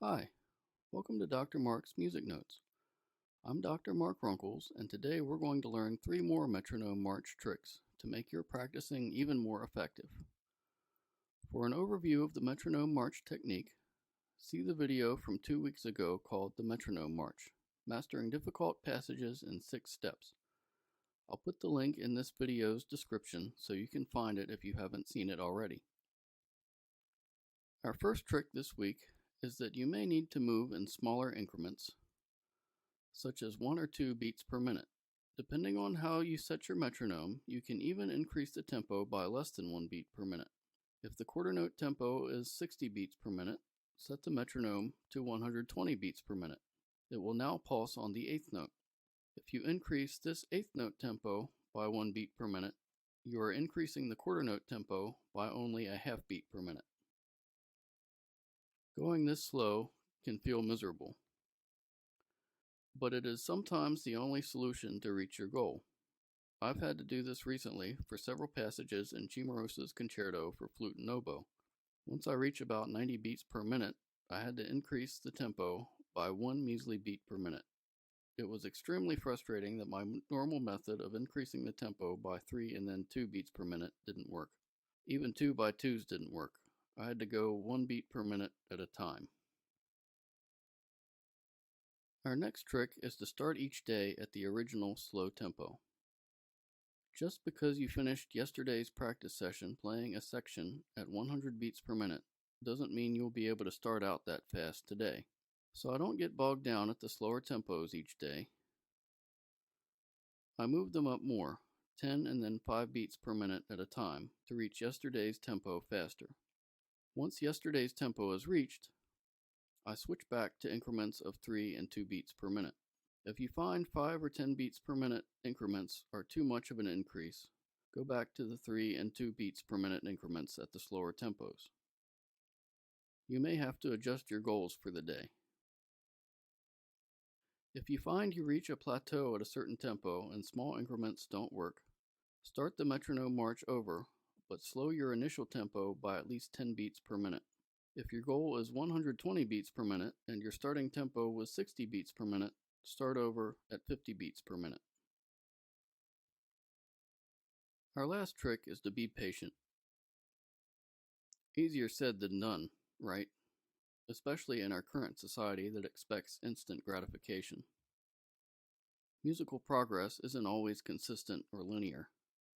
Hi, welcome to Dr. Mark's Music Notes. I'm Dr. Mark Runkles, and today we're going to learn 3 more Metronome March tricks to make your practicing even more effective. For an overview of the Metronome March technique, see the video from 2 weeks ago called the Metronome March, Mastering Difficult Passages in 6 Steps. I'll put the link in this video's description so you can find it if you haven't seen it already. Our first trick this week is that you may need to move in smaller increments, such as 1 or 2 beats per minute. Depending on how you set your metronome, you can even increase the tempo by less than 1 beat per minute. If the quarter note tempo is 60 beats per minute, set the metronome to 120 beats per minute. It will now pulse on the 8th note. If you increase this 8th note tempo by 1 beat per minute, you are increasing the quarter note tempo by only a half beat per minute. Going this slow can feel miserable, but it is sometimes the only solution to reach your goal. I've had to do this recently for several passages in Cimarosa's concerto for flute and oboe. Once I reach about 90 beats per minute, I had to increase the tempo by 1 measly beat per minute. It was extremely frustrating that my normal method of increasing the tempo by 3 and then 2 beats per minute didn't work. Even 2 by 2s didn't work. I had to go 1 beat per minute at a time. Our next trick is to start each day at the original slow tempo. Just because you finished yesterday's practice session playing a section at 100 beats per minute doesn't mean you'll be able to start out that fast today. So I don't get bogged down at the slower tempos each day. I move them up more, 10 and then 5 beats per minute at a time, to reach yesterday's tempo faster. Once yesterday's tempo is reached, I switch back to increments of 3 and 2 beats per minute. If you find 5 or 10 beats per minute increments are too much of an increase, go back to the 3 and 2 beats per minute increments at the slower tempos. You may have to adjust your goals for the day. If you find you reach a plateau at a certain tempo and small increments don't work, start the metronome march over, but slow your initial tempo by at least 10 beats per minute. If your goal is 120 beats per minute and your starting tempo was 60 beats per minute, start over at 50 beats per minute. Our last trick is to be patient. Easier said than done, right? Especially in our current society that expects instant gratification. Musical progress isn't always consistent or linear.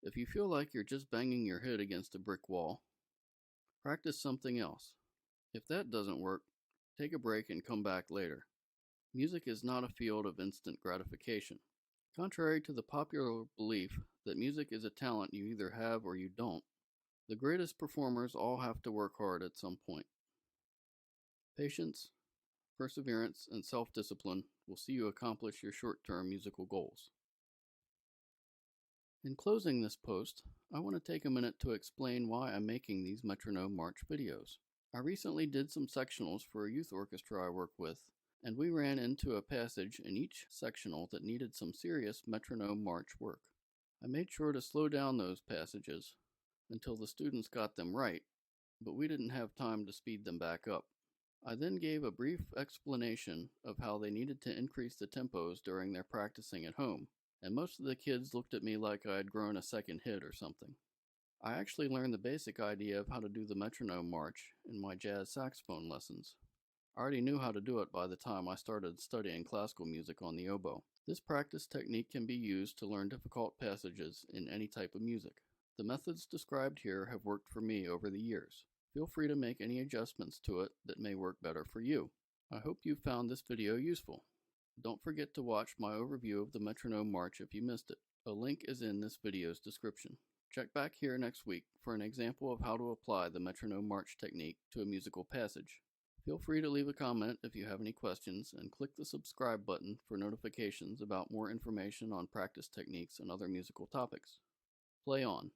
If you feel like you're just banging your head against a brick wall, practice something else. If that doesn't work, take a break and come back later. Music is not a field of instant gratification. Contrary to the popular belief that music is a talent you either have or you don't, the greatest performers all have to work hard at some point. Patience, perseverance, and self-discipline will see you accomplish your short-term musical goals. In closing this post, I want to take a minute to explain why I'm making these Metronome March videos. I recently did some sectionals for a youth orchestra I work with, and we ran into a passage in each sectional that needed some serious Metronome March work. I made sure to slow down those passages until the students got them right, but we didn't have time to speed them back up. I then gave a brief explanation of how they needed to increase the tempos during their practicing at home, and most of the kids looked at me like I had grown a second hit or something. I actually learned the basic idea of how to do the metronome march in my jazz saxophone lessons. I already knew how to do it by the time I started studying classical music on the oboe. This practice technique can be used to learn difficult passages in any type of music. The methods described here have worked for me over the years. Feel free to make any adjustments to it that may work better for you. I hope you found this video useful. Don't forget to watch my overview of the Metronome March if you missed it. A link is in this video's description. Check back here next week for an example of how to apply the Metronome March technique to a musical passage. Feel free to leave a comment if you have any questions, and click the subscribe button for notifications about more information on practice techniques and other musical topics. Play on.